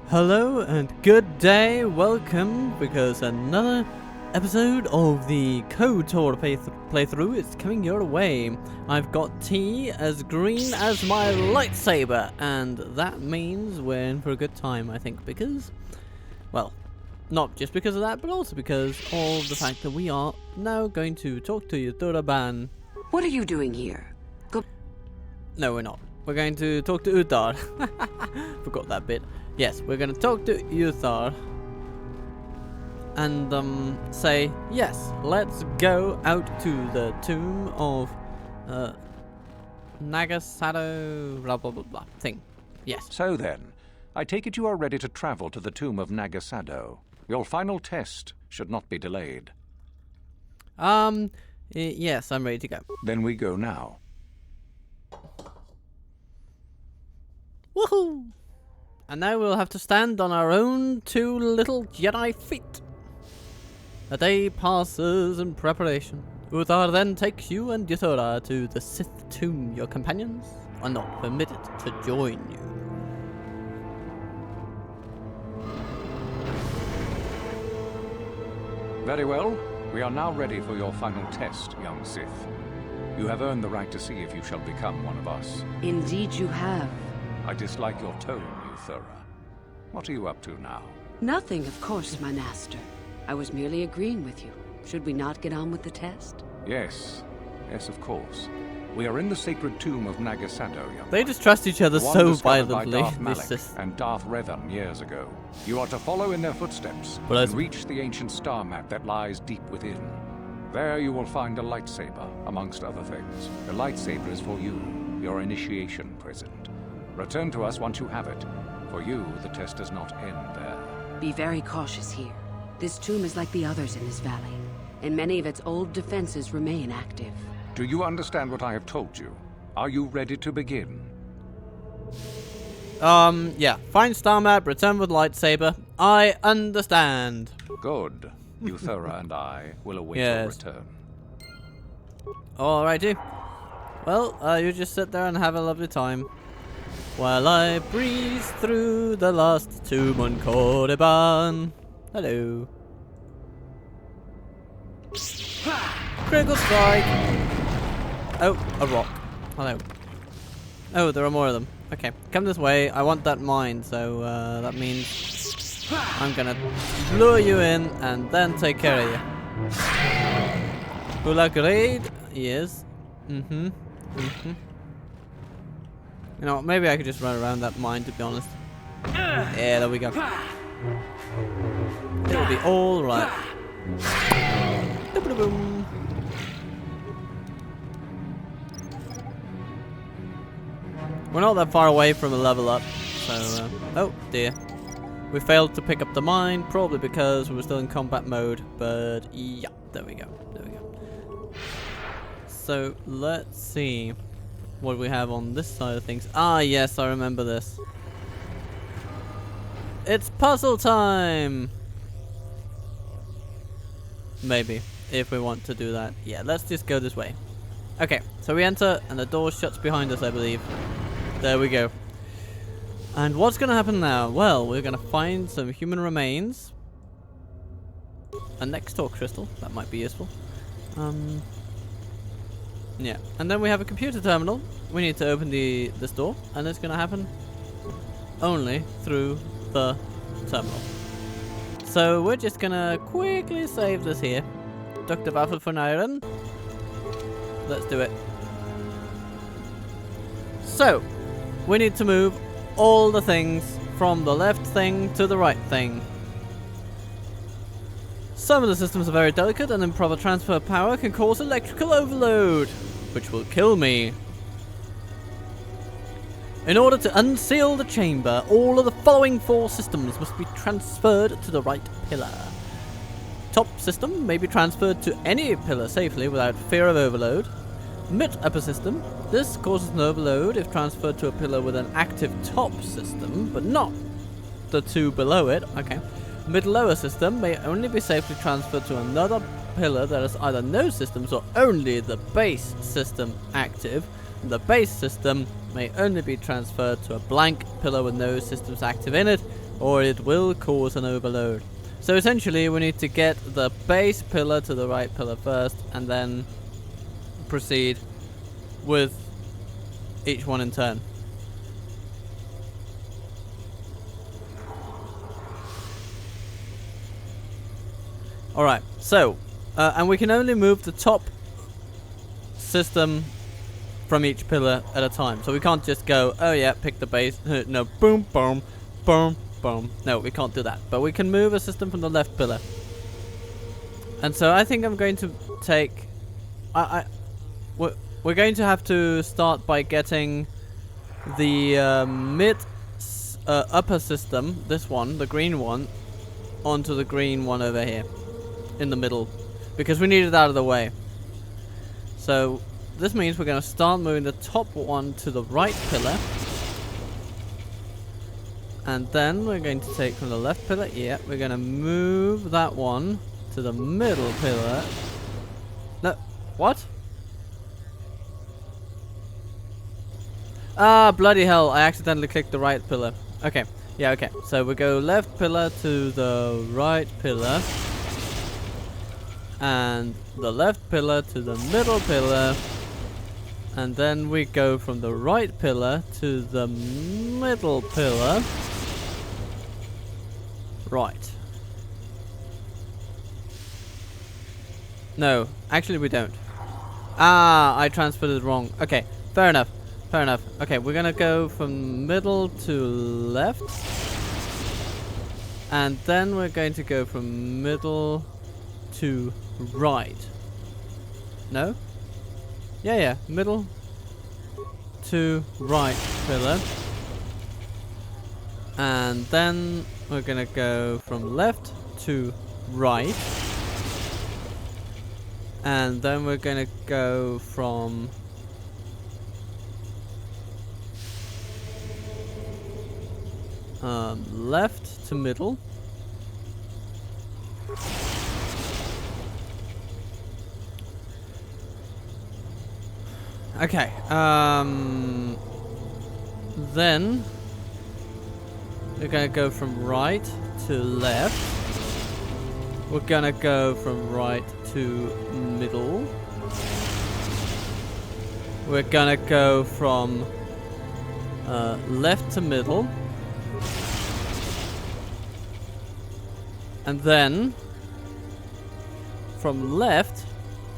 Hello and good day, welcome, because another episode of the KOTOR playthrough is coming your way. I've got tea as green as my lightsaber, and that means we're in for a good time, I think, because, well, not just because of that, but also because of the fact that we are now going to talk to Yuthura-ban. What are you doing here? No, we're not. We're going to talk to Uthar. Forgot that bit. Yes, we're going to talk to Uthar and say, yes, let's go out to the tomb of Nagasado blah blah blah blah thing. Yes. So then, I take it you are ready to travel to the tomb of Nagasado. Your final test should not be delayed. Yes, I'm ready to go. Then we go now. Woohoo! And now we'll have to stand on our own two little Jedi feet. A day passes in preparation. Uthar then takes you and Yuthura to the Sith tomb. Your companions are not permitted to join you. Very well. We are now ready for your final test, young Sith. You have earned the right to see if you shall become one of us. Indeed you have. I dislike your tone, Yuthura. What are you up to now? Nothing, of course, my master. I was merely agreeing with you. Should we not get on with the test? Yes. Yes, of course. We are in the sacred tomb of Nagasado, young They distrust each other one so discovered by violently. Darth This Malak is and Darth Revan years ago. You are to follow in their footsteps Well, and reach the ancient star map that lies deep within. There you will find a lightsaber, amongst other things. The lightsaber is for you, your initiation present. Return to us once you have it. For you, the test does not end there. Be very cautious here. This tomb is like the others in this valley, and many of its old defenses remain active. Do you understand what I have told you? Are you ready to begin? yeah. Find star map, return with lightsaber. I understand. Good. Yuthura and I will await your Yes. return. Alrighty. Well, you just sit there and have a lovely time. While I breeze through the last tomb on Korriban. Hello. Critical strike. Oh, a rock. Hello. Oh, there are more of them. Okay, come this way. I want that mine, so that means I'm gonna lure you in and then take care of you. Hula grade? Yes. You know, maybe I could just run around that mine, to be honest. Yeah, there we go. It'll be all right. Boom. We're not that far away from a level up, so oh dear. We failed to pick up the mine, probably because we were still in combat mode, but yeah, there we go. So let's see what we have on this side of things. Ah, yes, I remember this. It's puzzle time! Maybe, if we want to do that. Yeah, let's just go this way. Okay, so we enter, and the door shuts behind us, I believe. There we go. And what's going to happen now? Well, we're going to find some human remains. A Nextor crystal, that might be useful. Yeah, and then we have a computer terminal. We need to open this door, and it's going to happen only through the terminal. So we're just going to quickly save this here. Dr. Waffle von Iron. Let's do it. So, we need to move all the things from the left thing to the right thing. Some of the systems are very delicate, and improper transfer of power can cause electrical overload, which will kill me. In order to unseal the chamber, all of the following 4 systems must be transferred to the right pillar. Top system may be transferred to any pillar safely without fear of overload. Mid-upper system. This causes an overload if transferred to a pillar with an active top system, but not the 2 below it. Okay. Mid-lower system may only be safely transferred to another pillar that has either no systems or only the base system active. The base system may only be transferred to a blank pillar with no systems active in it. or it will cause an overload. So essentially we need to get the base pillar to the right pillar first, and then proceed with each one in turn. Alright, so, and we can only move the top system from each pillar at a time. So we can't just go, oh yeah, pick the base, no, boom, boom, boom, boom. No, we can't do that. But we can move a system from the left pillar. And so I think I'm going to take, we're going to have to start by getting the upper system, this one, the green one, onto the green one over here. In the middle, because we need it out of the way. So this means we're going to start moving the top one to the right pillar, and then we're going to take from the left pillar, yeah, we're going to move that one to the middle pillar. No, what? Ah, bloody hell, I accidentally clicked the right pillar. Okay, yeah, okay, so we go left pillar to the right pillar, and the left pillar to the middle pillar, and then we go from the right pillar to the middle pillar. Right. No, actually we don't. Ah, I transferred it wrong. Okay, fair enough. Fair enough. Okay, we're gonna go from middle to left, and then we're going to go from middle to right. No? Yeah, middle to right pillar. And then we're gonna go from left to right. And then we're gonna go from left to middle. Okay, then we're gonna go from right to left. We're gonna go from right to middle. We're gonna go from left to middle. And then from left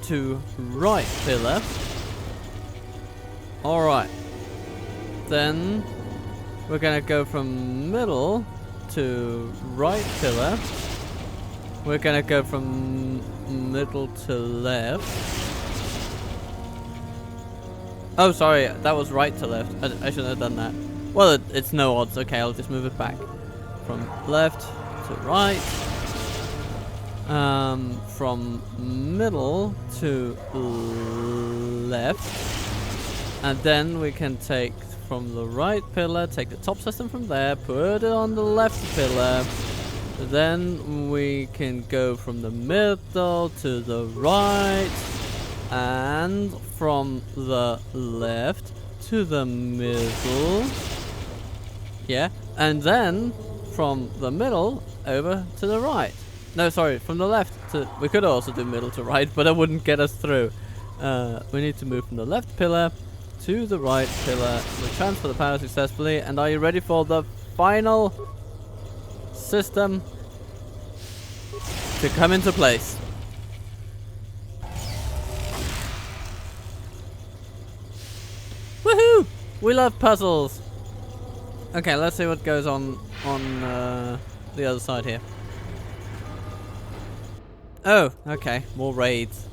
to right pillar. Alright, then we're gonna go from middle to right pillar. We're gonna go from middle to left. Oh, sorry, that was right to left. I shouldn't have done that. Well, it's no odds. Okay, I'll just move it back. From left to right. From middle to left. And then we can take from the right pillar, take the top system from there, put it on the left pillar. Then we can go from the middle to the right, and from the left to the middle. Yeah, and then from the middle over to the right. No, sorry, from the left to... We could also do middle to right, but that wouldn't get us through. We need to move from the left pillar to the right pillar. We transfer the power successfully, and are you ready for the final system to come into place? Woohoo! We love puzzles! Okay, let's see what goes on the other side here. Oh, okay, more raids.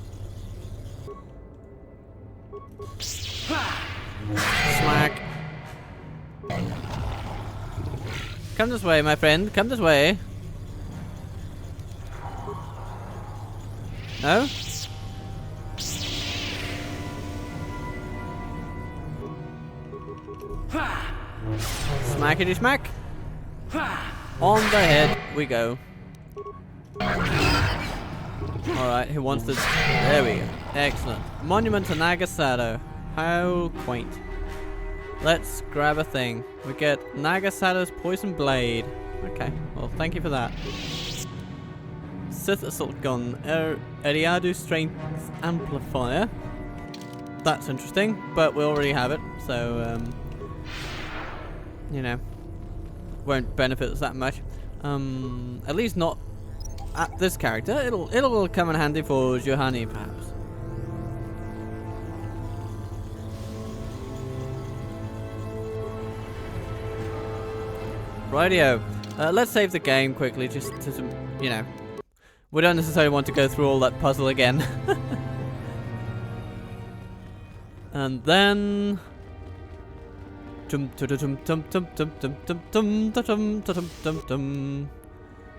Smack. Come this way, my friend. Come this way. No? Smackety smack. On the head we go. Alright, who wants this? There we go. Excellent. Monument to Nagasato. How quaint. Let's grab a thing. We get Nagasato's Poison Blade. Okay, well, thank you for that. Sith Assault Gun, Eriadu Strength Amplifier. That's interesting, but we already have it, so, you know, won't benefit us that much. At least not at this character. It'll come in handy for Juhani, perhaps. Rightio. Let's save the game quickly, just to, you know, we don't necessarily want to go through all that puzzle again. And then...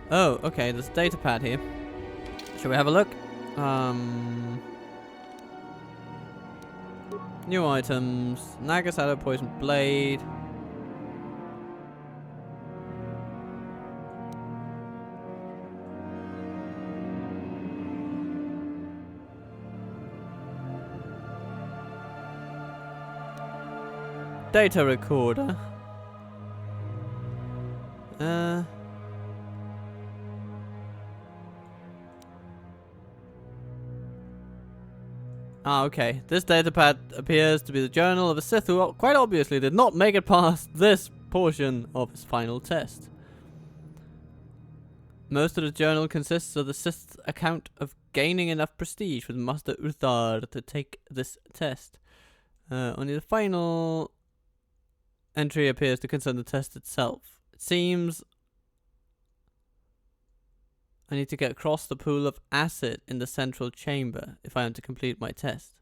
Oh, okay, there's a data pad here. Shall we have a look? New items. Nagasado Poison Blade. Data recorder. Okay. This datapad appears to be the journal of a Sith who quite obviously did not make it past this portion of his final test. Most of the journal consists of the Sith's account of gaining enough prestige with Master Uthar to take this test. Only the final entry appears to concern the test itself. It seems I need to get across the pool of acid in the central chamber if I am to complete my test.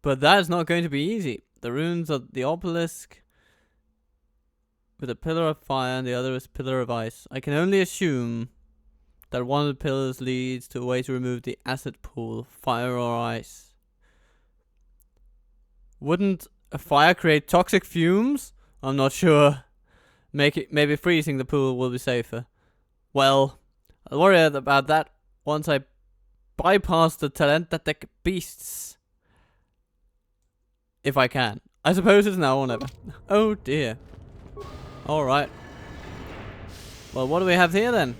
But that is not going to be easy. The runes of the obelisk with a pillar of fire and the other is pillar of ice. I can only assume that one of the pillars leads to a way to remove the acid pool, fire or ice. Wouldn't a fire create toxic fumes? I'm not sure. Maybe freezing the pool will be safer. Well, I'll worry about that once I bypass the Terentatek beasts. If I can. I suppose it's now or never. Oh dear. Alright. Well, what do we have here then?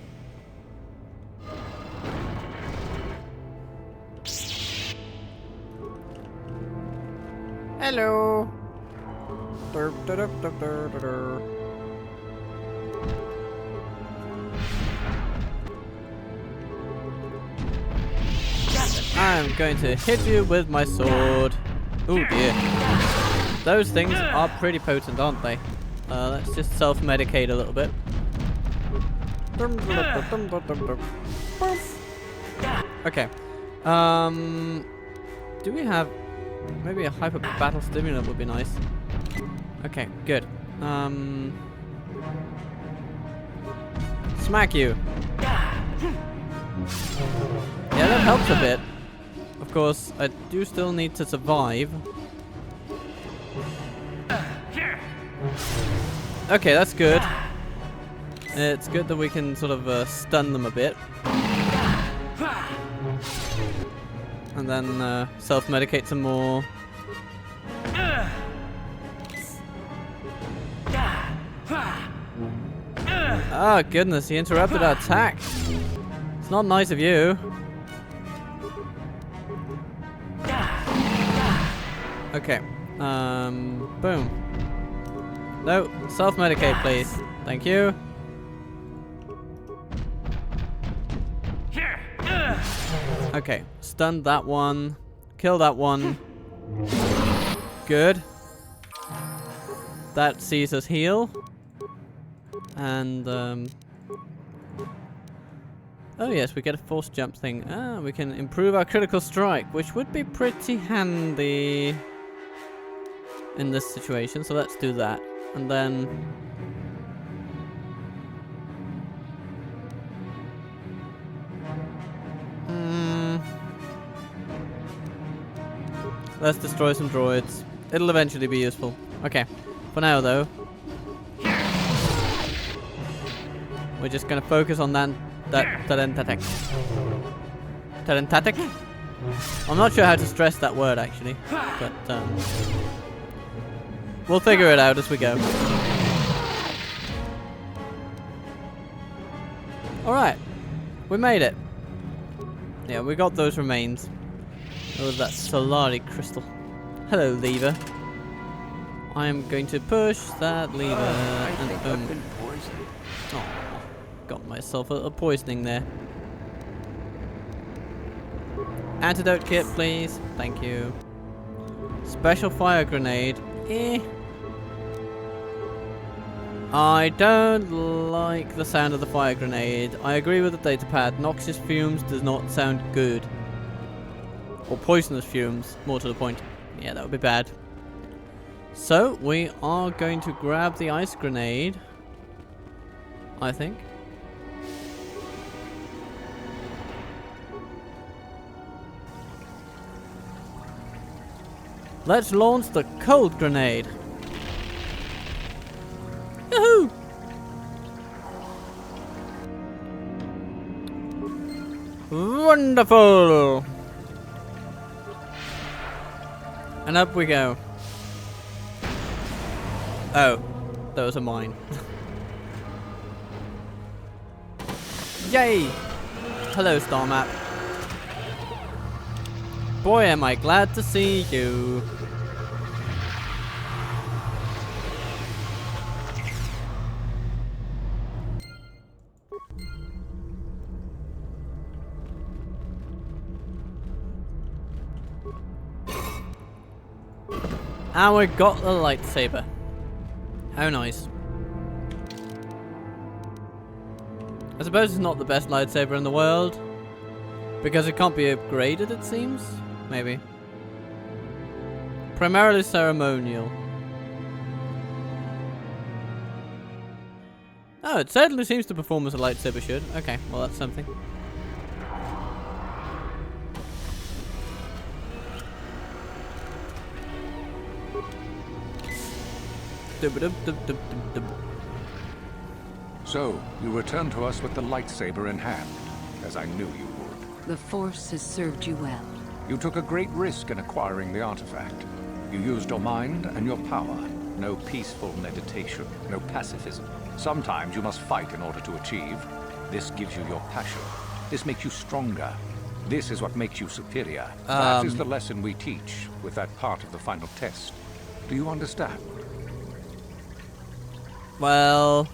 Hello. I'm going to hit you with my sword. Oh dear. Those things are pretty potent, aren't they? Let's just self-medicate a little bit. Okay. Do we have... Maybe a hyper battle stimulant would be nice. Okay, good. Smack you. Yeah, that helps a bit. Of course, I do still need to survive. Okay, that's good. It's good that we can sort of stun them a bit. And then self-medicate some more. Oh goodness, he interrupted our attack. It's not nice of you. Okay. Boom. No, self-medicate please. Thank you. Okay, stunned that one. Kill that one. Good. That sees us heal. And, oh yes, we get a force jump thing. Ah, we can improve our critical strike, which would be pretty handy in this situation. So let's do that. And then... let's destroy some droids. It'll eventually be useful. Okay. For now, though, we're just gonna focus on that Terentatek. Terentatek? I'm not sure how to stress that word, actually. But, we'll figure it out as we go. Alright. We made it. Yeah, we got those remains. Oh, that Solari crystal. Hello, lever. I am going to push that lever and boom. Oh, got myself a poisoning there. Antidote kit, please. Thank you. Special fire grenade. Eh. I don't like the sound of the fire grenade. I agree with the datapad. Noxious fumes does not sound good. Or poisonous fumes, more to the point. Yeah, that would be bad. So, we are going to grab the ice grenade. I think. Let's launch the cold grenade. Yahoo! Wonderful! And up we go. Oh, that was a mine. Yay! Hello, star map. Boy, am I glad to see you. And we got the lightsaber. How nice. I suppose it's not the best lightsaber in the world. Because it can't be upgraded, it seems. Maybe. Primarily ceremonial. Oh, it certainly seems to perform as a lightsaber should. Okay, well that's something. So, you return to us with the lightsaber in hand, as I knew you would. The Force has served you well. You took a great risk in acquiring the artifact. You used your mind and your power. No peaceful meditation, no pacifism. Sometimes you must fight in order to achieve. This gives you your passion. This makes you stronger. This is what makes you superior. That is the lesson we teach with that part of the final test. Do you understand? Well...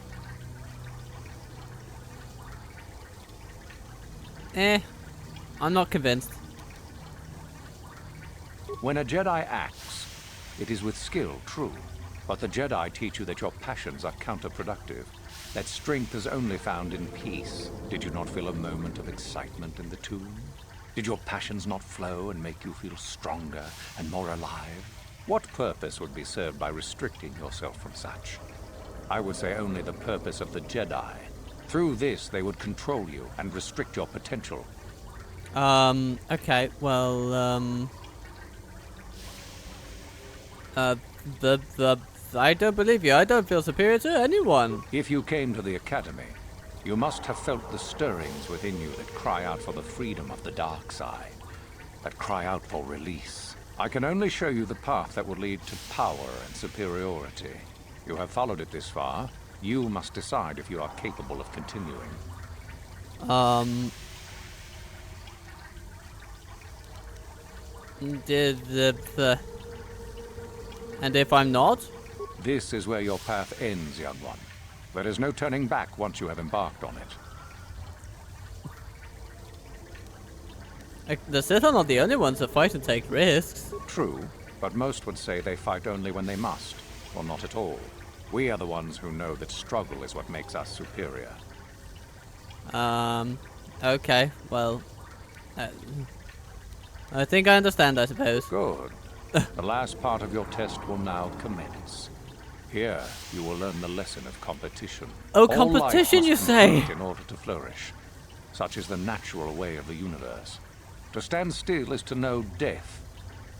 I'm not convinced. When a Jedi acts, it is with skill, true. But the Jedi teach you that your passions are counterproductive. That strength is only found in peace. Did you not feel a moment of excitement in the tomb? Did your passions not flow and make you feel stronger and more alive? What purpose would be served by restricting yourself from such? I would say only the purpose of the Jedi. Through this, they would control you and restrict your potential. Okay, well, I don't believe you. I don't feel superior to anyone. If you came to the Academy, you must have felt the stirrings within you that cry out for the freedom of the dark side, that cry out for release. I can only show you the path that will lead to power and superiority. You have followed it this far. You must decide if you are capable of continuing. And if I'm not? This is where your path ends, young one. There is no turning back once you have embarked on it. The Sith are not the only ones that fight and take risks. True, but most would say they fight only when they must, or not at all. We are the ones who know that struggle is what makes us superior. Okay, well... I think I understand, I suppose. Good. The last part of your test will now commence. Here, you will learn the lesson of competition. Oh, All competition, life you must say? compete in order to flourish. Such is the natural way of the universe. To stand still is to know death.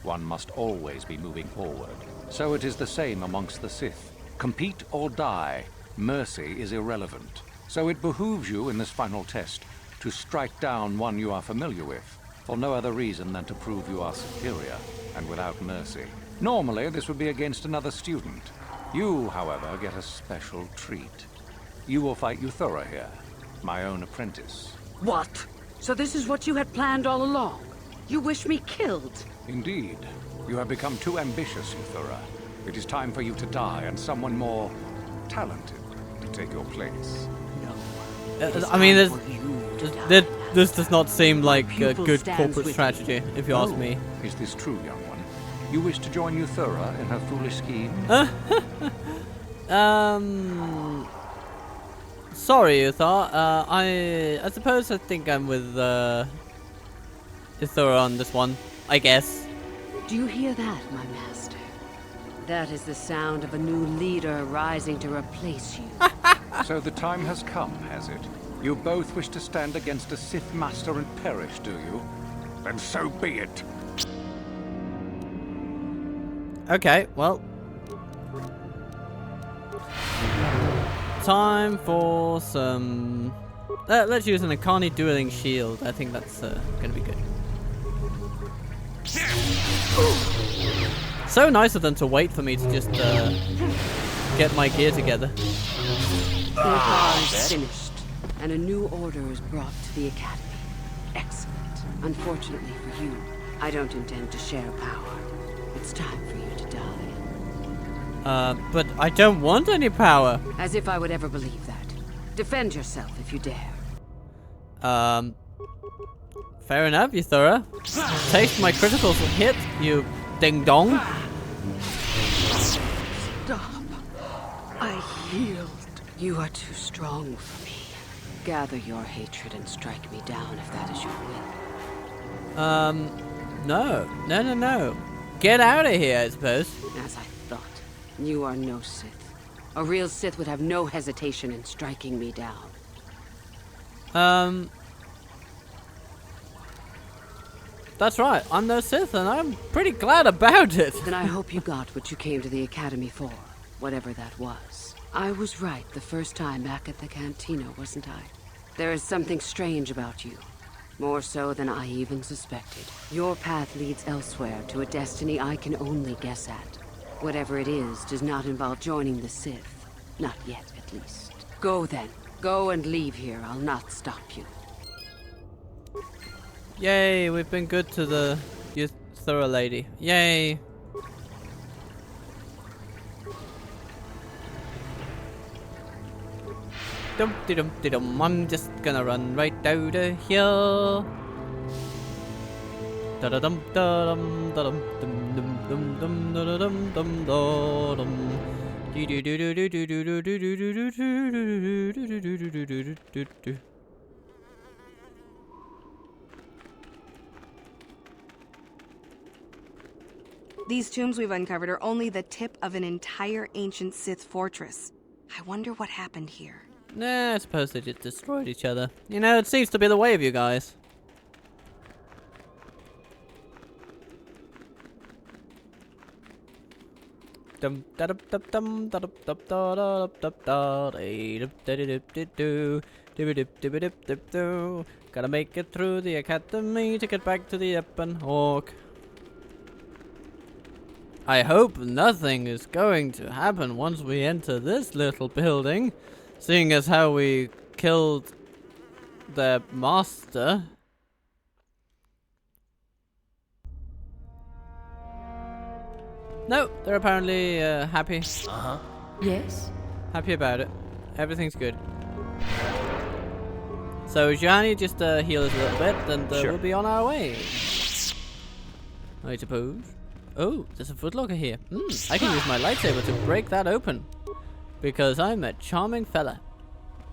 One must always be moving forward. So it is the same amongst the Sith. Compete or die. Mercy is irrelevant. So it behooves you in this final test to strike down one you are familiar with, for no other reason than to prove you are superior and without mercy. Normally, this would be against another student. You, however, get a special treat. You will fight Euthura here. my own apprentice. What? So this is what you had planned all along? You wish me killed? Indeed. You have become too ambitious, Uthura. It is time for you to die and someone more talented to take your place. I mean, this does not seem like a good corporate strategy, if you ask me. Is this true, young one? You wish to join Uthura in her foolish scheme? Sorry, Uthar. I suppose I think I'm with Uthura on this one. I guess. Do you hear that, my master? That is the sound of a new leader rising to replace you. So the time has come, has it? You both wish to stand against a Sith Master and perish, do you? Then so be it. Okay, well. Time for some... let's use an Akani dueling shield. I think that's gonna be good. So nice of them to wait for me to just get my gear together. Zaalbar is finished, and a new order is brought to the Academy. Excellent. Unfortunately for you, I don't intend to share power. It's time for you to die. But I don't want any power. As if I would ever believe that. Defend yourself if you dare. Fair enough, Uthura. Taste my critical hit, you ding-dong. Stop. I yield. You are too strong for me. Gather your hatred and strike me down if that is your will. No. Get out of here, I suppose. As I thought, you are no Sith. A real Sith would have no hesitation in striking me down. That's right, I'm no Sith, and I'm pretty glad about it. Then I hope you got what you came to the Academy for, whatever that was. I was right the first time back at the Cantina, wasn't I? There is something strange about you. More so than I even suspected. Your path leads elsewhere to a destiny I can only guess at. Whatever it is does not involve joining the Sith. Not yet, at least. Go then. Go and leave here. I'll not stop you. Yay, we've been good to the Uthura lady. Yay. Dum-de-dum-de-dum. I'm just gonna run right out of here. Da-da-dum da-dum da-dum dum dum dum dum da-da-dum dum da-dum. Do-do-do-do-do-do-do-do-do-do-do-do-do-do-do-do-do-do-do-do. These tombs we've uncovered are only the tip of an entire ancient Sith fortress. I wonder what happened here. Nah, I suppose they just destroyed each other. You know, it seems to be the way of you guys. Dum da dum dum dum da dum dum da da dum da da. Gotta make it through the academy to get back to the Ebon Hawk. I hope nothing is going to happen once we enter this little building, seeing as how we killed their master. No, they're apparently happy. Uh-huh. Yes? Happy about it. Everything's good. So, Johnny, just heal us a little bit, and Sure. we'll be on our way. I suppose. Oh, there's a footlocker here. I can use my lightsaber to break that open. Because I'm a charming fella.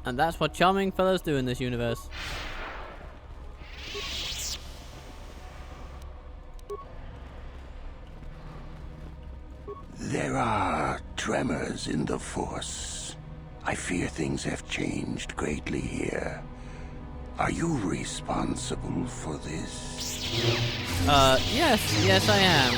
And that's what charming fellas do in this universe. There are tremors in the Force. I fear things have changed greatly here. Are you responsible for this? Yes I am.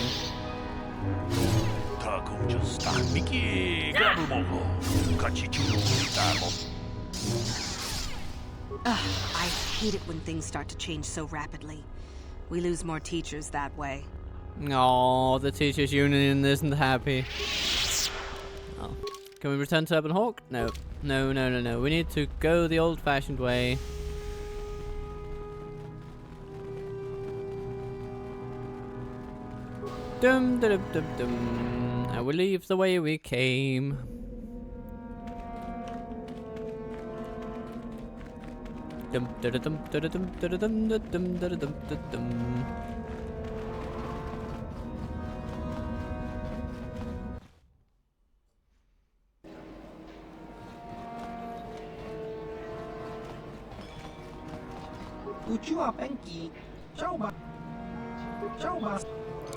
I hate it when things start to change so rapidly. We lose more teachers that way. Oh, the teachers union isn't happy. Oh. Can we return to Urban Hawk? No. No, no, no, no. We need to go the old-fashioned way. Dum dum dum dum. And we leave the way we came. Dum dum dum dum dum dum dum dum dum dum dum.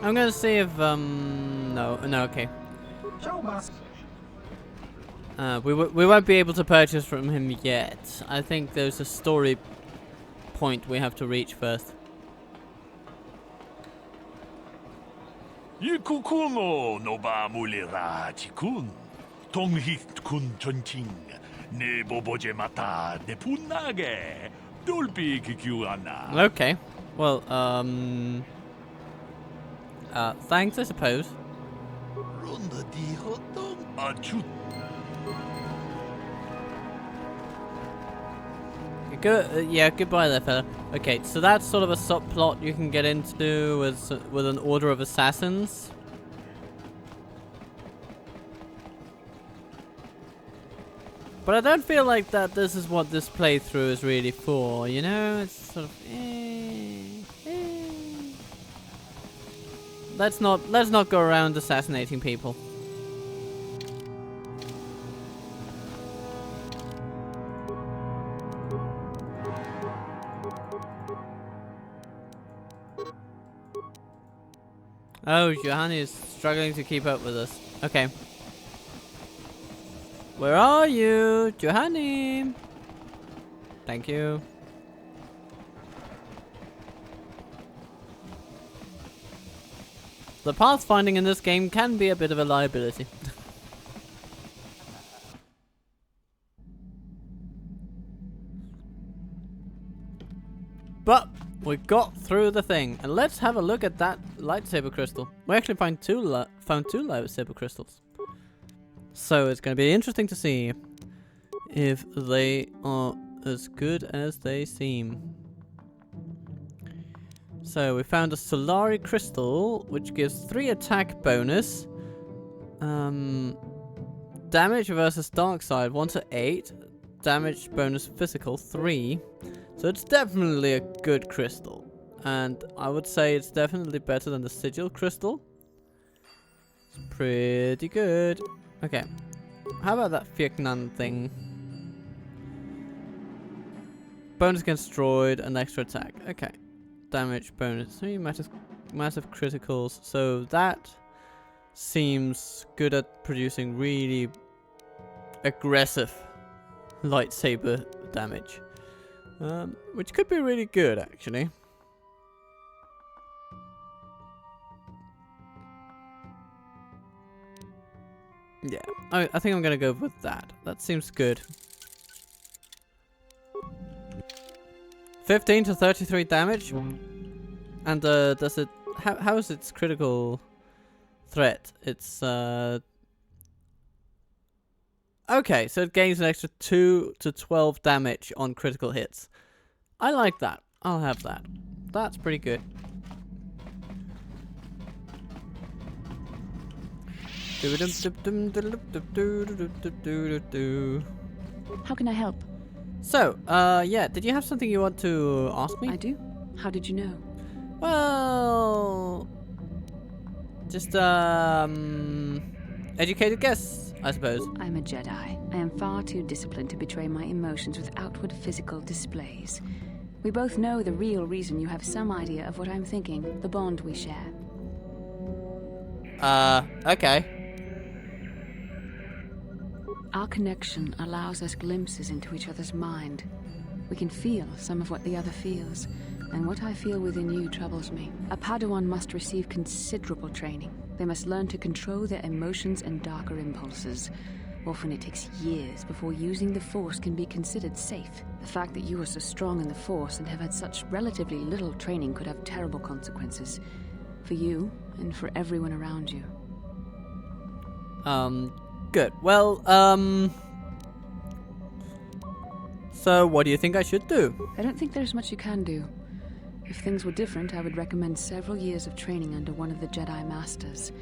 I'm gonna see if no, okay. We won't be able to purchase from him yet. I think there's a story point we have to reach first. Yikukumo no ba mulira chikun. Tonghit kun chonching. Ne boboje mata ne punage. Dolpi kikyuana. Okay. Well, thanks, I suppose. Ronda di hotong achut. Yeah, goodbye there, fella. Okay, so that's sort of a subplot you can get into with an order of assassins. But I don't feel like that this is what this playthrough is really for, you know? It's sort of Let's not go around assassinating people. Oh, Johanny is struggling to keep up with us. Okay. Where are you, Johanny? Thank you. The pathfinding in this game can be a bit of a liability. But we got through the thing, and let's have a look at that lightsaber crystal. We actually found two lightsaber crystals. So it's going to be interesting to see if they are as good as they seem. So we found a Solari crystal, which gives 3 attack bonus. Damage versus dark side 1 to 8. Damage bonus physical 3. So it's definitely a good crystal. And I would say it's definitely better than the sigil crystal. It's pretty good. Okay. How about that Fieknan thing? Bonus against droid and extra attack. Okay. Damage bonus. 3 massive criticals. So that seems good at producing really aggressive lightsaber damage. Which could be really good, actually. Yeah, I think I'm gonna go with that. That seems good. 15 to 33 damage. And does it? How is its critical threat? It's okay, so it gains an extra 2 to 12 damage on critical hits. I like that. I'll have that. That's pretty good. How can I help? So, yeah, did you have something you want to ask me? I do. How did you know? Well, just, educated guess, I suppose. I'm a Jedi. I am far too disciplined to betray my emotions with outward physical displays. We both know the real reason you have some idea of what I'm thinking, the bond we share. Okay. Our connection allows us glimpses into each other's mind. We can feel some of what the other feels, and what I feel within you troubles me. A Padawan must receive considerable training. They must learn to control their emotions and darker impulses. Often it takes years before using the Force can be considered safe. The fact that you are so strong in the Force and have had such relatively little training could have terrible consequences. For you, and for everyone around you. Good. Well, so what do you think I should do? I don't think there's much you can do. If things were different, I would recommend several years of training under one of the Jedi Masters.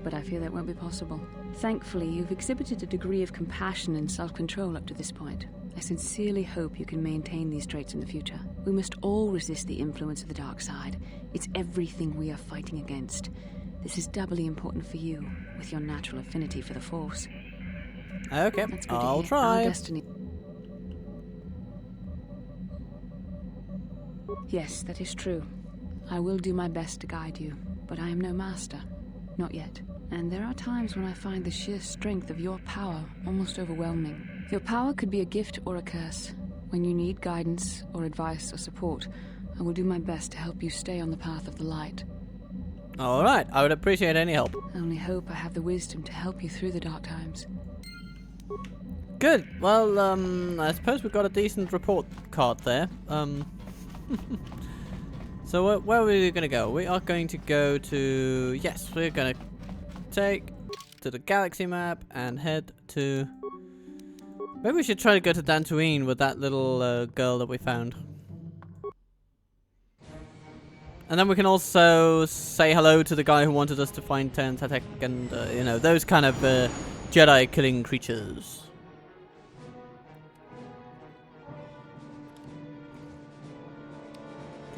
But I fear that won't be possible. Thankfully, you've exhibited a degree of compassion and self-control up to this point. I sincerely hope you can maintain these traits in the future. We must all resist the influence of the dark side. It's everything we are fighting against. This is doubly important for you, with your natural affinity for the Force. Okay, That's good to I'll hear. try. Our destiny. Yes, that is true. I will do my best to guide you, but I am no master. Not yet. And there are times when I find the sheer strength of your power almost overwhelming. Your power could be a gift or a curse. When you need guidance or advice or support, I will do my best to help you stay on the path of the light. Alright, I would appreciate any help. I only hope I have the wisdom to help you through the dark times. Good. Well, I suppose we've got a decent report card there. So where are we going to go? We are going to go to... Yes, we're going to take to the galaxy map and head to... Maybe we should try to go to Dantooine with that little girl that we found. And then we can also say hello to the guy who wanted us to find Terentatek and, you know, those kind of Jedi killing creatures.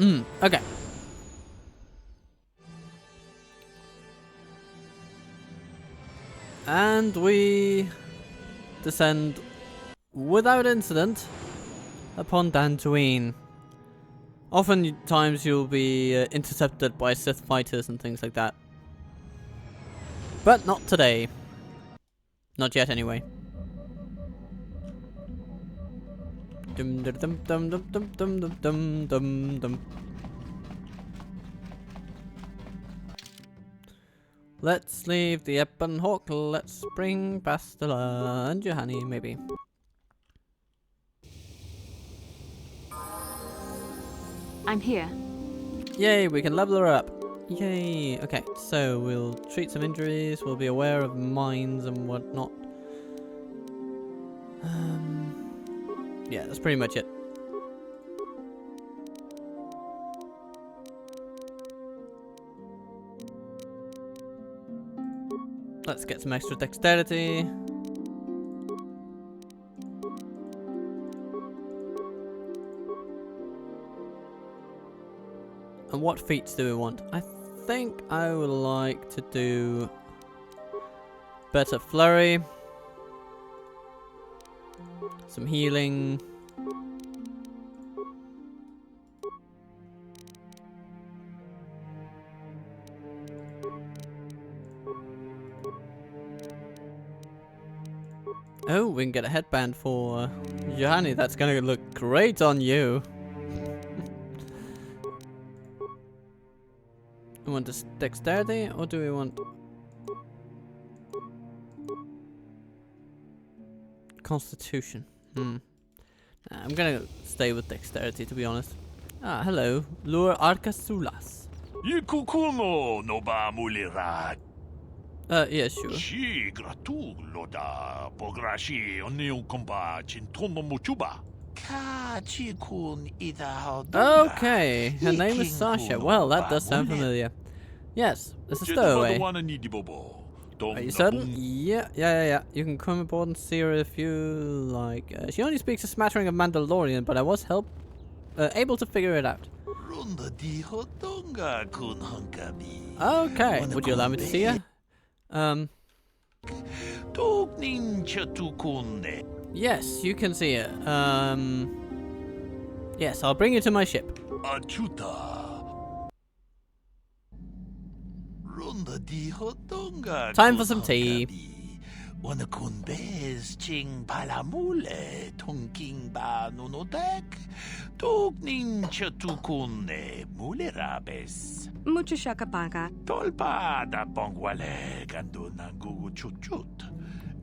Okay. And we descend without incident upon Dantooine. Oftentimes you'll be intercepted by Sith fighters and things like that. But not today. Not yet anyway. Dum dum dum dum dum dum dum dum dum dum. Let's leave the Ebon Hawk. Let's bring Bastila and Johanny, maybe. I'm here. Yay, we can level her up. Yay. Okay, so we'll treat some injuries. We'll be aware of mines and whatnot. Yeah, that's pretty much it. Let's get some extra dexterity. And what feats do we want? I think I would like to do better flurry. Some healing. Oh, we can get a headband for Johanny. That's gonna look great on you. We want this dexterity, or do we want constitution? I'm gonna stay with dexterity, to be honest. Ah, hello, Lure Arcasulas. Ikukuno no ba mulira. Yeah, sure. Shi gratulo da pograshi oniu komba chintomo muchuba. Ka chikun ida Okay, her name is Sasha. Well, that does sound familiar. Yes, it's a stowaway. Are you certain? Yeah. You can come aboard and see her if you like. She only speaks a smattering of Mandalorian, but I was able to figure it out. Okay, would you allow me to see her? Yes, you can see her. Yes, I'll bring you to my ship. Time for some tea. ching palamule tongking ba nunotek tugning chatukune mulerabes. Mucho shakapaka. Tolpa da bongwale ganduna gugu chut.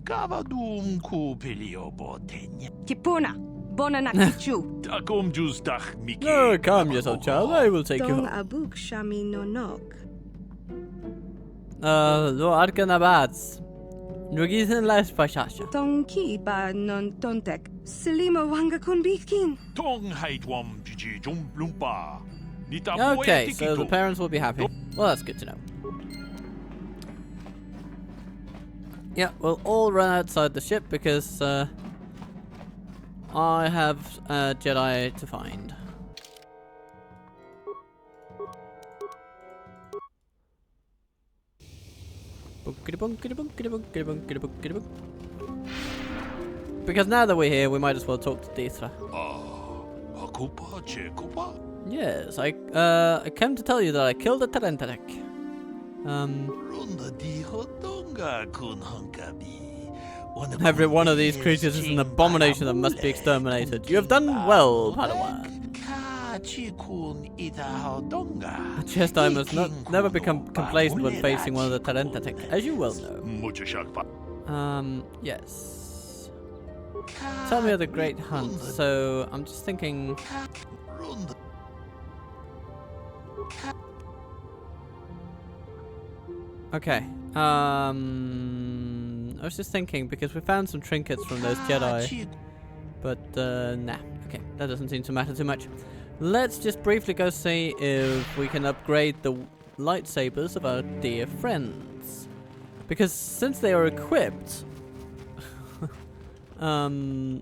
Gavadum ku piliobo tenya. Kipuna. Bonanakichu. Takum justach miki. Oh, calm yourself, child. I will take you Dong home. abuk shami no nok. Lo Arkanabats. Nugisin las Pashasha. Tonki ba non tontek. Selima wanga kun beefkin. Tong hait wam piji jum lumpa. Nita Okay, so the parents will be happy. Well, that's good to know. Yeah, we'll all run outside the ship because I have a Jedi to find. Because now that we're here, we might as well talk to Deithra. Kupa che kupa. Yes, I came to tell you that I killed a Terentatek. Runda di hodonga kun hunkabi. Every one of these creatures is an abomination that must be exterminated. You have done well, Padawan. A Jedi must never become complacent when facing one of the Terentatek, as you well know. Yes. Tell me of the Great Hunt. So I'm just thinking. Okay. I was just thinking because we found some trinkets from those Jedi, but nah. Okay, that doesn't seem to matter too much. Let's just briefly go see if we can upgrade the lightsabers of our dear friends, because since they are equipped to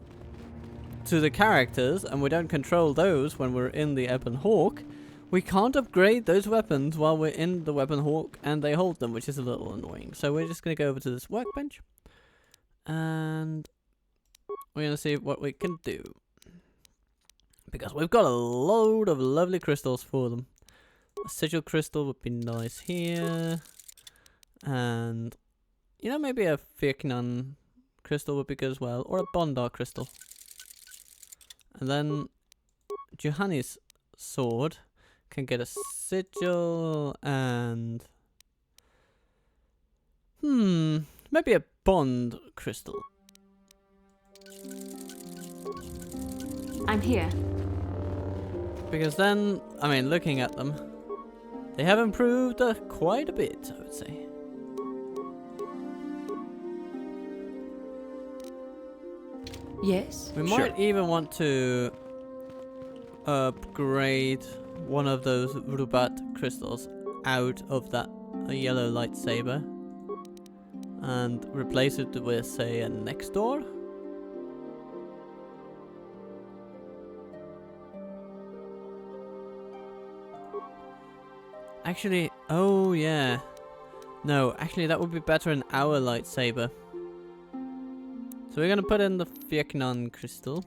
the characters and we don't control those when we're in the Ebon Hawk, we can't upgrade those weapons while we're in the Weapon Hawk and they hold them, which is a little annoying. So we're just going to go over to this workbench and we're going to see what we can do. Because we've got a load of lovely crystals for them. A sigil crystal would be nice here. And, you know, maybe a Firknon crystal would be good as well. Or a Bondar crystal. And then Juhani's sword can get a sigil and maybe a bond crystal. I'm here. Because then, I mean, looking at them, they have improved quite a bit, I would say. Yes? We might even want to upgrade one of those Rubat crystals out of that yellow lightsaber and replace it with, say, a next door. Actually, oh yeah. No, actually that would be better in our lightsaber. So we're gonna put in the Firknon crystal.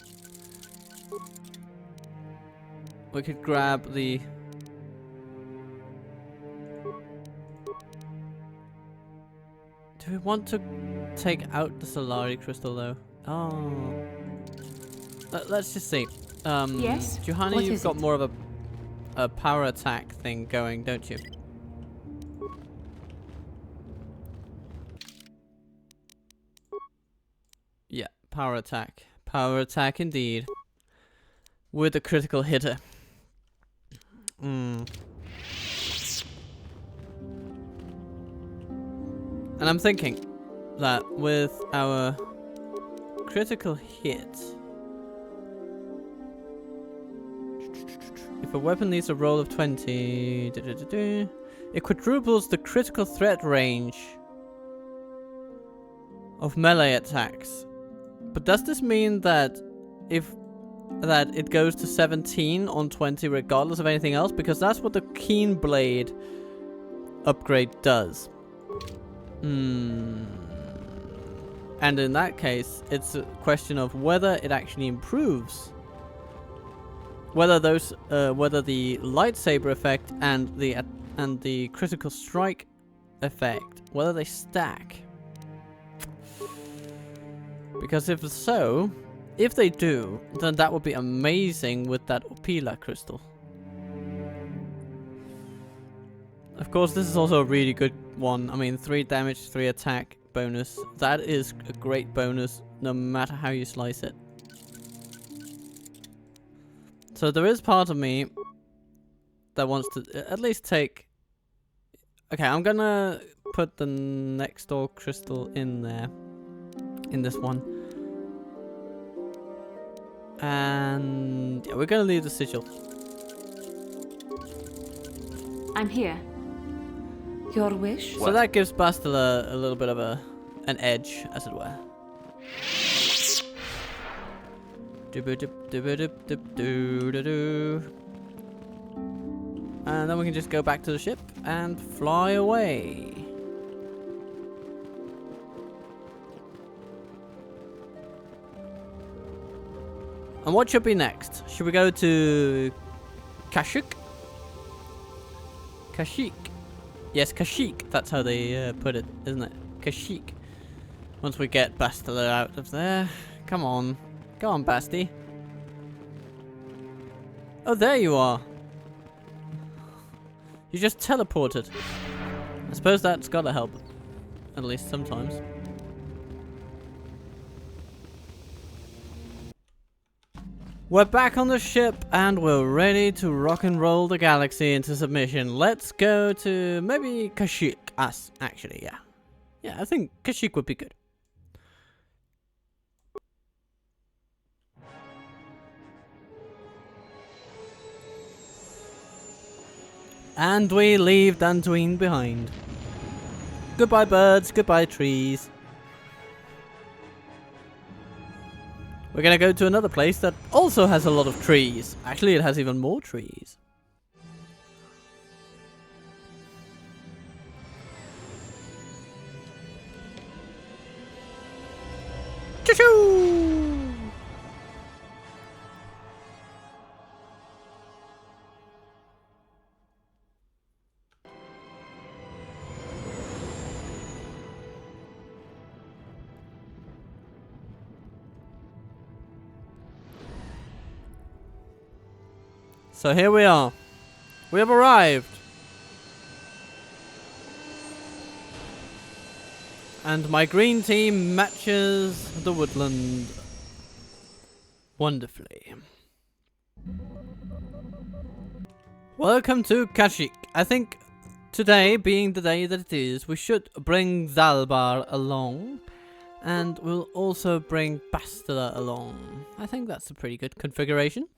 We could grab the... Do we want to take out the Solari crystal though? Oh. Let's just see. Yes? Juhani, What you've is got it? more of a power attack thing going, don't you? Yeah, power attack. Power attack indeed. With a critical hitter. And I'm thinking that with our critical hit, if a weapon needs a roll of 20, it quadruples the critical threat range of melee attacks. But does this mean that it goes to 17 on 20 regardless of anything else? Because that's what the Keen Blade upgrade does. And in that case, it's a question of whether it actually improves. Whether those, whether the lightsaber effect and the critical strike effect, whether they stack. Because if so, if they do, then that would be amazing with that Opila crystal. Of course, this is also a really good one. I mean, 3 damage, 3 attack bonus. That is a great bonus, no matter how you slice it. So there is part of me that wants to at least take... Okay, I'm gonna put the next door crystal in there. In this one. And yeah, we're gonna leave the sigil. I'm here. Your wish? So that gives Bastila a little bit of an edge, as it were. And then we can just go back to the ship and fly away. And what should be next? Should we go to Kashyyyk? Kashyyyk. Yes, Kashyyyk. That's how they put it, isn't it? Kashyyyk. Once we get Bastila out of there. Come on. Go on, Basti. Oh, there you are. You just teleported. I suppose that's gotta help. At least sometimes. We're back on the ship and we're ready to rock and roll the galaxy into submission. Let's go to maybe Kashyyyk. Us, actually, yeah. Yeah, I think Kashyyyk would be good. And we leave Dantooine behind. Goodbye birds, goodbye trees. We're gonna go to another place that also has a lot of trees. Actually, it has even more trees. Choo-choo! So here we are. We have arrived. And my green team matches the woodland wonderfully. Welcome to Kashyyyk. I think today, being the day that it is, we should bring Zaalbar along. And we'll also bring Bastila along. I think that's a pretty good configuration.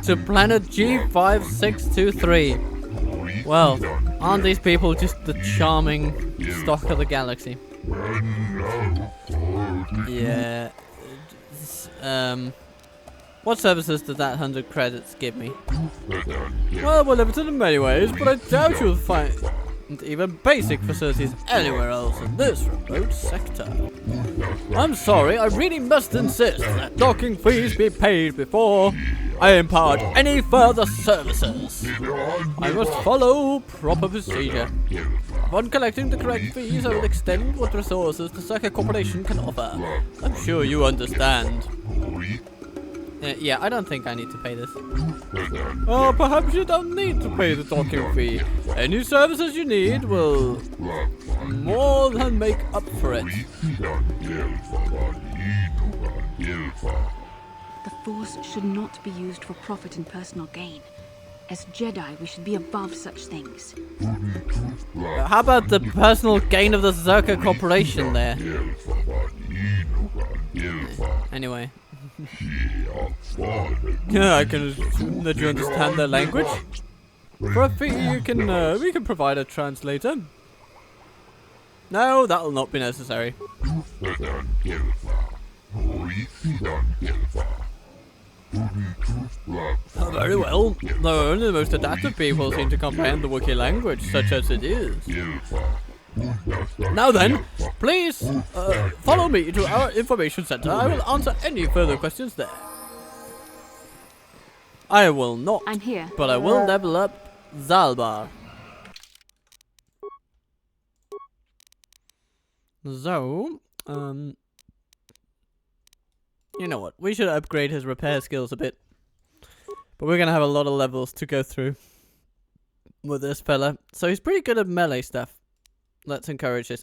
To planet G5623. Well, aren't these people just the charming stock of the galaxy? Yeah. What services did that 100 credits give me? Well, we're limited in many ways, but I doubt you'll find even basic facilities anywhere else in this remote sector. I'm sorry, I really must insist that docking fees be paid before I impart any further services. I must follow proper procedure. Upon collecting the correct fees, I will extend what resources the Circuit Corporation can offer. I'm sure you understand. Yeah, I don't think I need to pay this. Oh, perhaps you don't need to pay the docking fee. Any services you need will more than make up for it. The Force should not be used for profit and personal gain. As Jedi, we should be above such things. How about the personal gain of the Zerka Corporation there? Anyway. Yeah, I can assume that you understand their language. For a fee, we can provide a translator. No, that'll not be necessary. Oh, very well. Though only the most adaptive people seem to comprehend the Wookiee language, such as it is. Now then, please follow me to our information center. I will answer any further questions there. I will not. I'm here. But I will level up Zaalbar. So, you know what? We should upgrade his repair skills a bit. But we're gonna have a lot of levels to go through with this fella. So he's pretty good at melee stuff. Let's encourage this.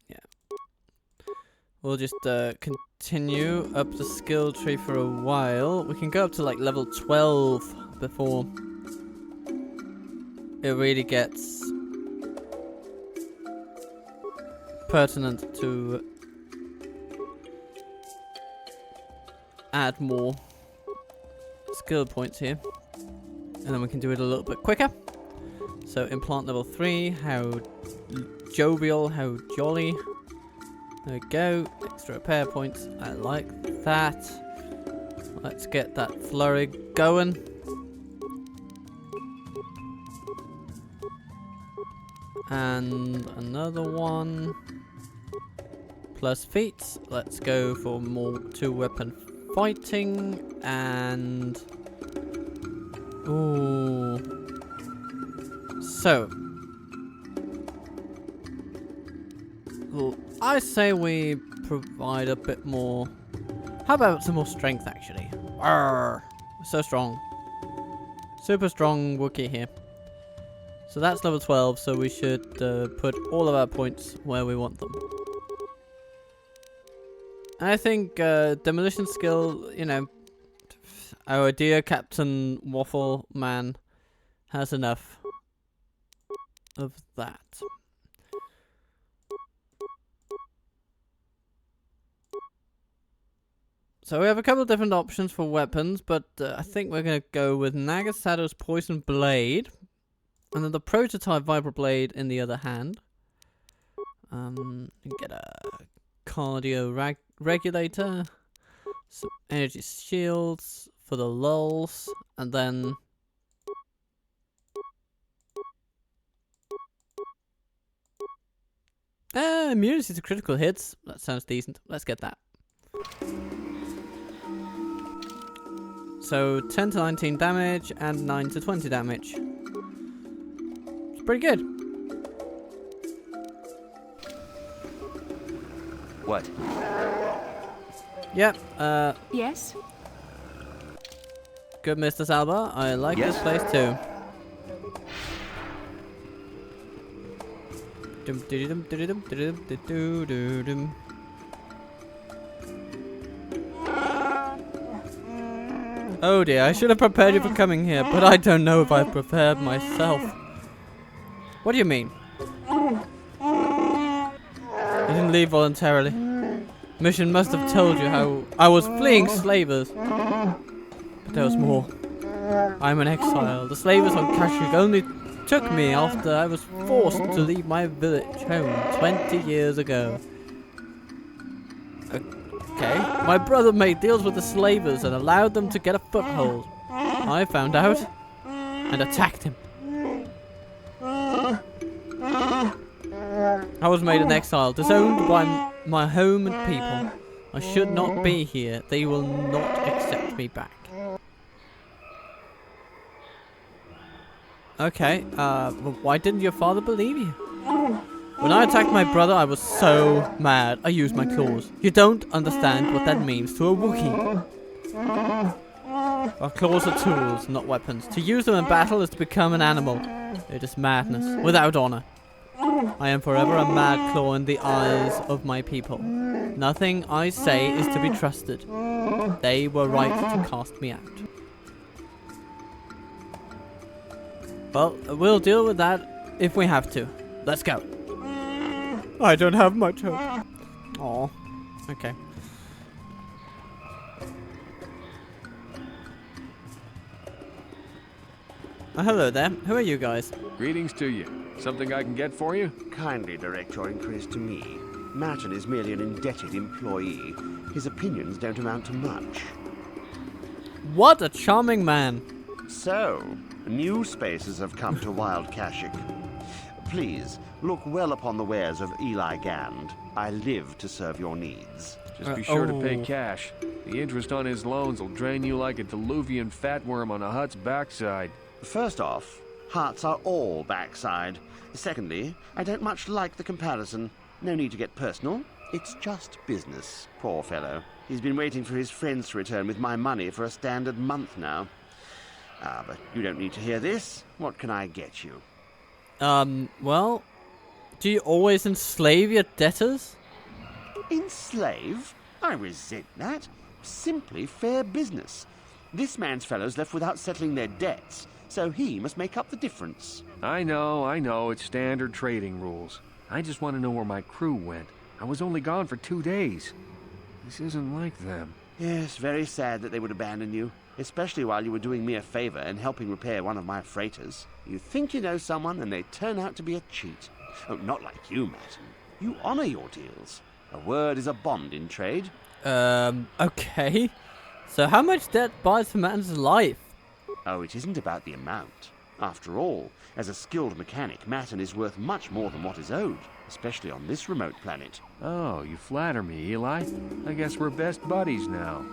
Yeah. we'll just continue up the skill tree for a while. We can go up to like level 12 before it really gets pertinent to add more skill points here. And then we can do it a little bit quicker. So implant level 3, how jovial, how jolly. There we go, extra repair points, I like that. Let's get that flurry going. And another one. Plus feats, let's go for more 2-weapon fighting and... Ooh. So. Well, I say we provide a bit more... How about some more strength, actually? Arrgh. So strong. Super strong Wookie here. So that's level 12, so we should put all of our points where we want them. I think demolition skill, you know, our dear Captain Waffle man has enough of that. So we have a couple of different options for weapons, but I think we're going to go with Nagasato's Poison Blade, and then the prototype Viper Blade in the other hand. Get a cardio regulator, some energy shields for the lulls, and then immunity to critical hits. That sounds decent. Let's get that. So 10 to 19 damage and 9 to 20 damage. It's pretty good. What? Yep, Yes? good Mr. Zaalbar. I like Yes? this place too. Dum dum dum dum dum dum dum dum dum. Oh dear, I should have prepared you for coming here, but I don't know if I've prepared myself. What do you mean? You didn't leave voluntarily. Mission must have told you how I was fleeing slavers. But there was more. I'm an exile. The slavers on Kashyyyk only took me after I was forced to leave my village home 20 years ago. Okay, my brother made deals with the slavers and allowed them to get a foothold. I found out and attacked him. I was made an exile, disowned by my home and people. I should not be here. They will not accept me back. Okay, why didn't your father believe you? When I attacked my brother, I was so mad. I used my claws. You don't understand what that means to a Wookiee. Our claws are tools, not weapons. To use them in battle is to become an animal. It is madness, without honor. I am forever a mad claw in the eyes of my people. Nothing I say is to be trusted. They were right to cast me out. Well, we'll deal with that if we have to. Let's go. I don't have much hope. Aw. Okay. Hello there. Who are you guys? Greetings to you. Something I can get for you? Kindly direct your inquiries to me. Martin is merely an indebted employee. His opinions don't amount to much. What a charming man. So, new spaces have come to Wild Kashyyyk. Please, look well upon the wares of Eli Gand. I live to serve your needs. Just be sure to pay cash. The interest on his loans will drain you like a diluvian fatworm on a hut's backside. First off, hearts are all backside. Secondly, I don't much like the comparison. No need to get personal. It's just business, poor fellow. He's been waiting for his friends to return with my money for a standard month now. But you don't need to hear this. What can I get you? Well, do you always enslave your debtors? Enslave? I resent that. Simply fair business. This man's fellows left without settling their debts, so he must make up the difference. I know, it's standard trading rules. I just want to know where my crew went. I was only gone for 2 days. This isn't like them. Yes, very sad that they would abandon you, especially while you were doing me a favor and helping repair one of my freighters. You think you know someone, and they turn out to be a cheat. Oh, not like you, Martin. You honor your deals. A word is a bond in trade. Okay. So how much debt buys a man's life? Oh, it isn't about the amount. After all, as a skilled mechanic, Matten is worth much more than what is owed, especially on this remote planet. Oh, you flatter me, Eli. I guess we're best buddies now.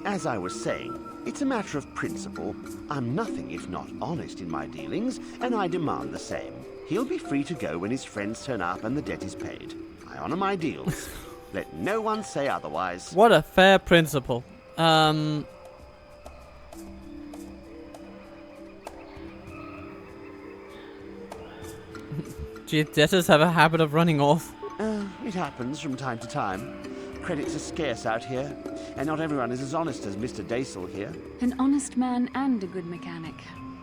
As I was saying, it's a matter of principle. I'm nothing if not honest in my dealings, and I demand the same. He'll be free to go when his friends turn up and the debt is paid. I honor my deals. Let no one say otherwise. What a fair principle. Gee, debtors have a habit of running off. It happens from time to time. Credits are scarce out here, and not everyone is as honest as Mr. Daisel here. An honest man and a good mechanic.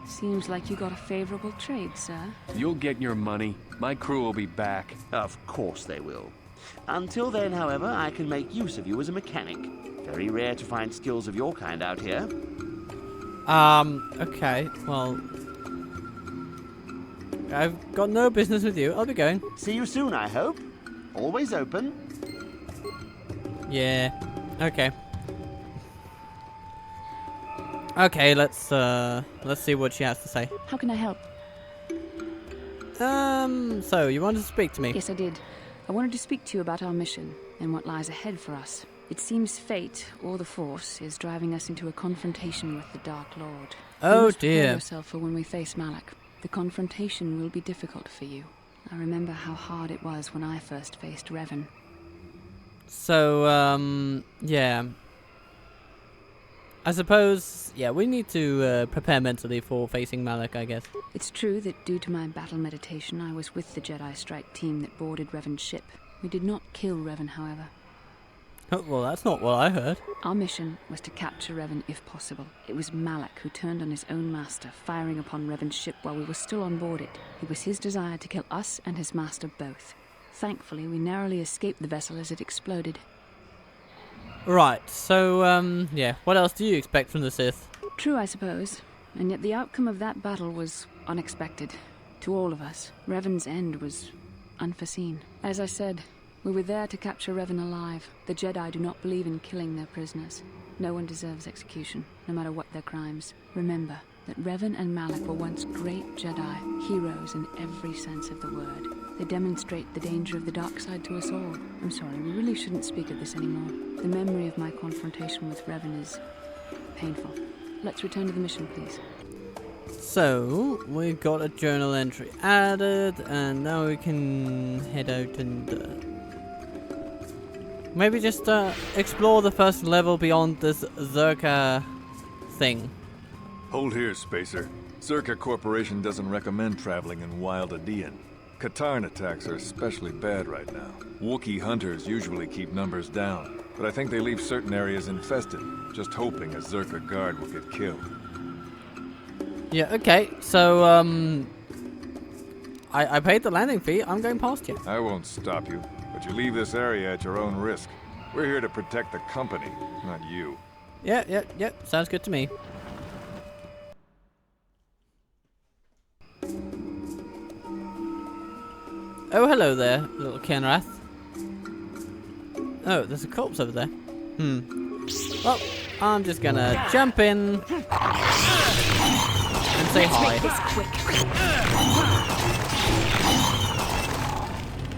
Seems like you got a favorable trade, sir. You'll get your money. My crew will be back. Of course they will. Until then, however, I can make use of you as a mechanic. Very rare to find skills of your kind out here. Okay, well... I've got no business with you. I'll be going. See you soon, I hope. Always open. Yeah. Okay. Okay, let's see what she has to say. How can I help? So you wanted to speak to me? Yes, I did. I wanted to speak to you about our mission and what lies ahead for us. It seems fate, or the Force, is driving us into a confrontation with the Dark Lord. Oh you must dear. prepare yourself for when we face Malak. The confrontation will be difficult for you. I remember how hard it was when I first faced Revan. So, yeah. I suppose, yeah, we need to prepare mentally for facing Malak, I guess. It's true that due to my battle meditation, I was with the Jedi strike team that boarded Revan's ship. We did not kill Revan, however. Oh, well, that's not what I heard. Our mission was to capture Revan if possible. It was Malak who turned on his own master, firing upon Revan's ship while we were still on board it. It was his desire to kill us and his master both. Thankfully, we narrowly escaped the vessel as it exploded. Right, so, yeah, what else do you expect from the Sith? True, I suppose. And yet the outcome of that battle was unexpected. To all of us, Revan's end was unforeseen. As I said, we were there to capture Revan alive. The Jedi do not believe in killing their prisoners. No one deserves execution, no matter what their crimes. Remember that Revan and Malak were once great Jedi, heroes in every sense of the word. They demonstrate the danger of the dark side to us all. I'm sorry, we really shouldn't speak of this anymore. The memory of my confrontation with Revan is painful. Let's return to the mission, please. So, we've got a journal entry added, and now we can head out and... maybe just explore the first level beyond this Zerka thing. Hold here, Spacer. Zerka Corporation doesn't recommend traveling in Wild Adean. Katarn attacks are especially bad right now. Wookie hunters usually keep numbers down, but I think they leave certain areas infested, just hoping a Zerka guard will get killed. Yeah, okay, so, I paid the landing fee. I'm going past you. I won't stop you, but you leave this area at your own risk. We're here to protect the company, not you. Yeah, sounds good to me. Oh, hello there, little Kenrath. Oh, there's a corpse over there. Well, I'm just gonna jump in and say hi.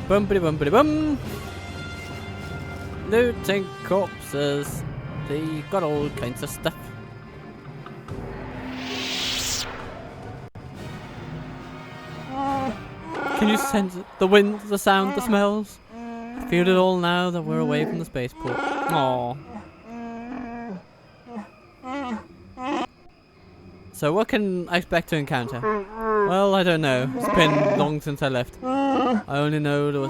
Bumpity bum. Looting corpses. They got all kinds of stuff. Can you sense it? The wind, the sound, the smells? I feel it all now that we're away from the spaceport. Aww. So what can I expect to encounter? Well, I don't know. It's been long since I left. I only know the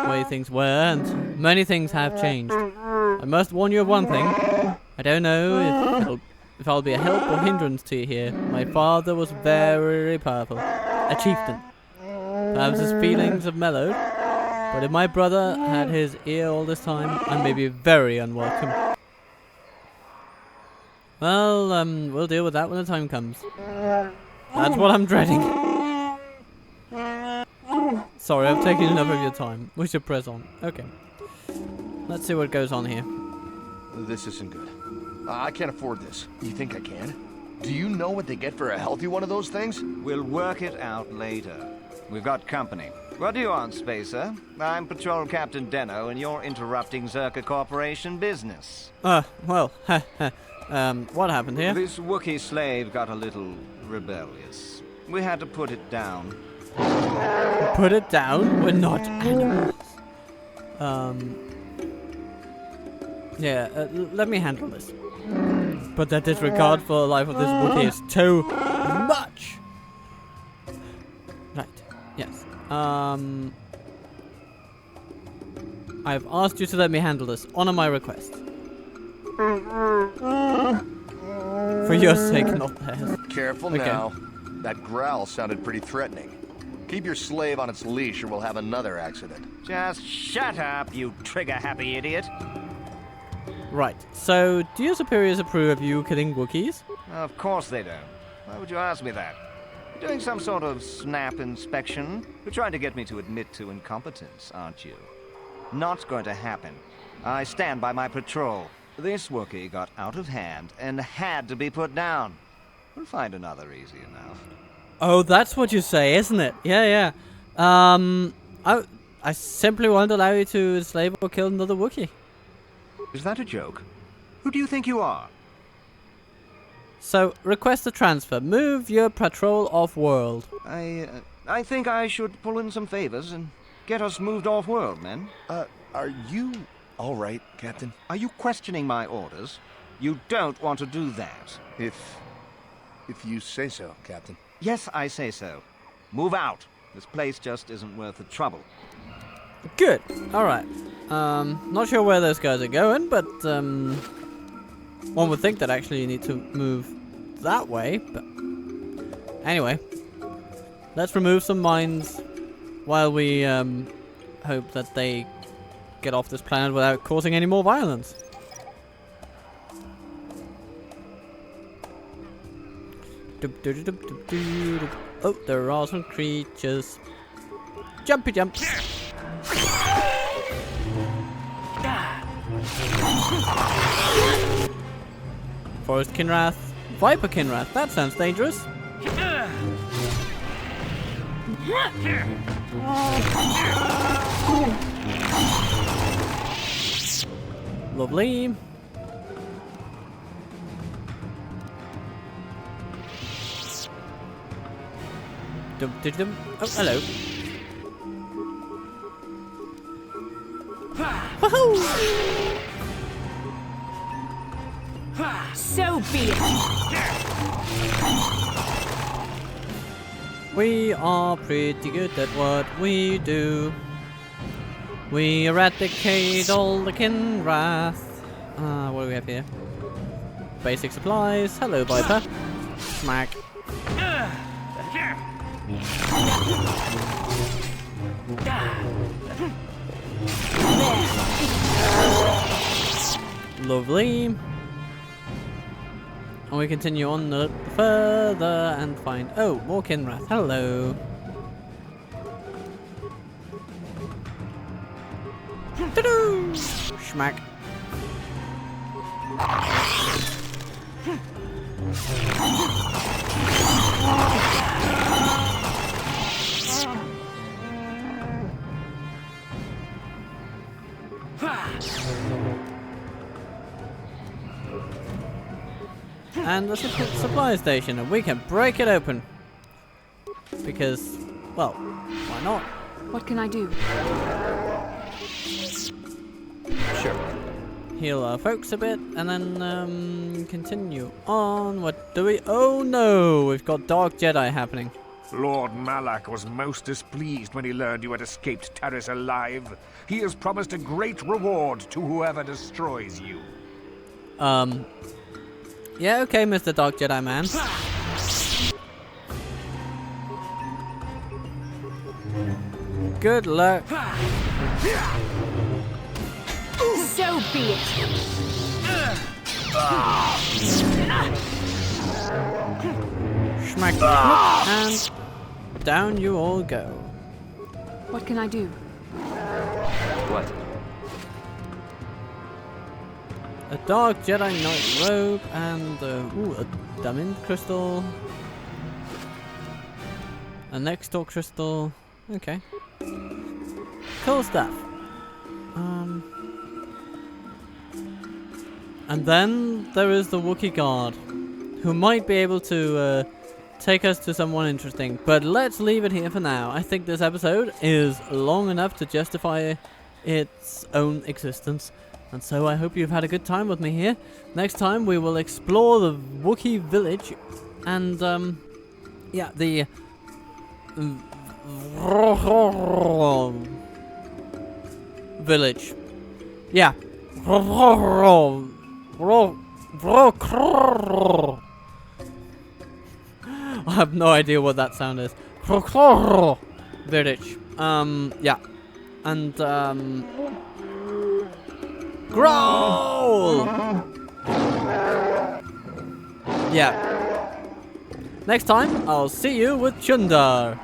way things were, and many things have changed. I must warn you of one thing. I don't know if I'll be a help or hindrance to you here. My father was very powerful. A chieftain. Perhaps his feelings have mellowed. But if my brother had his ear all this time, I may be very unwelcome. Well, we'll deal with that when the time comes. That's what I'm dreading. Sorry, I've taken enough of your time. We should press on. Okay. Let's see what goes on here. This isn't good. I can't afford this. You think I can? Do you know what they get for a healthy one of those things? We'll work it out later. We've got company. What do you want, Spacer? I'm Patrol Captain Deno, and you're interrupting Zerka Corporation business. Well, what happened here? This Wookiee slave got a little rebellious. We had to put it down. Put it down? We're not animals. Yeah, let me handle this. But that disregard for the life of this Wookiee is too much. Right, yes. I've asked you to let me handle this. Honor my request. For your sake, not theirs. Careful now. That growl sounded pretty threatening. Keep your slave on its leash or we'll have another accident. Just shut up, you trigger-happy idiot. Right, so do your superiors approve of you killing Wookiees? Of course they don't. Why would you ask me that? You're doing some sort of snap inspection? You're trying to get me to admit to incompetence, aren't you? Not going to happen. I stand by my patrol. This Wookiee got out of hand and had to be put down. We'll find another easy enough. Oh, that's what you say, isn't it? Yeah. I simply won't allow you to enslave or kill another Wookiee. Is that a joke? Who do you think you are? So, request a transfer. Move your patrol off-world. I think I should pull in some favors and get us moved off-world, men. Are you all right, Captain? Are you questioning my orders? You don't want to do that. If you say so, Captain. Yes, I say so. Move out. This place just isn't worth the trouble. Good. Alright. Not sure where those guys are going, but one would think that actually you need to move that way, but anyway. Let's remove some mines while we hope that they get off this planet without causing any more violence. Oh, there are some creatures. Jumpy jump. Forest Kinrath. Viper Kinrath. That sounds dangerous. Lovely. Oh, hello. So be it. We are pretty good at what we do. We eradicate all the Kinrath. What do we have here? Basic supplies. Hello, Viper. Smack. Lovely. And we continue on a little further and find... Oh, more Kinrath. Hello. Ta-doo! Schmack. And the supply station, and we can break it open. Because, well, why not? What can I do? Sure. Heal our folks a bit, and then continue on. What do we... Oh no! We've got Dark Jedi happening. Lord Malak was most displeased when he learned you had escaped Taris alive. He has promised a great reward to whoever destroys you. Yeah, okay, Mr. Dark Jedi Man. Good luck. So be it. Schmack, and down you all go. What can I do? What? A Dark Jedi Knight robe and a diamond crystal. A next door crystal. Okay. Cool stuff. And then there is the Wookiee guard, who might be able to take us to someone interesting. But let's leave it here for now. I think this episode is long enough to justify its own existence. And so I hope you've had a good time with me here. Next time we will explore the Wookiee village and, yeah, the village. Yeah. I have no idea what that sound is. Village. Yeah. And, growl! Yeah. Next time, I'll see you with Chundar.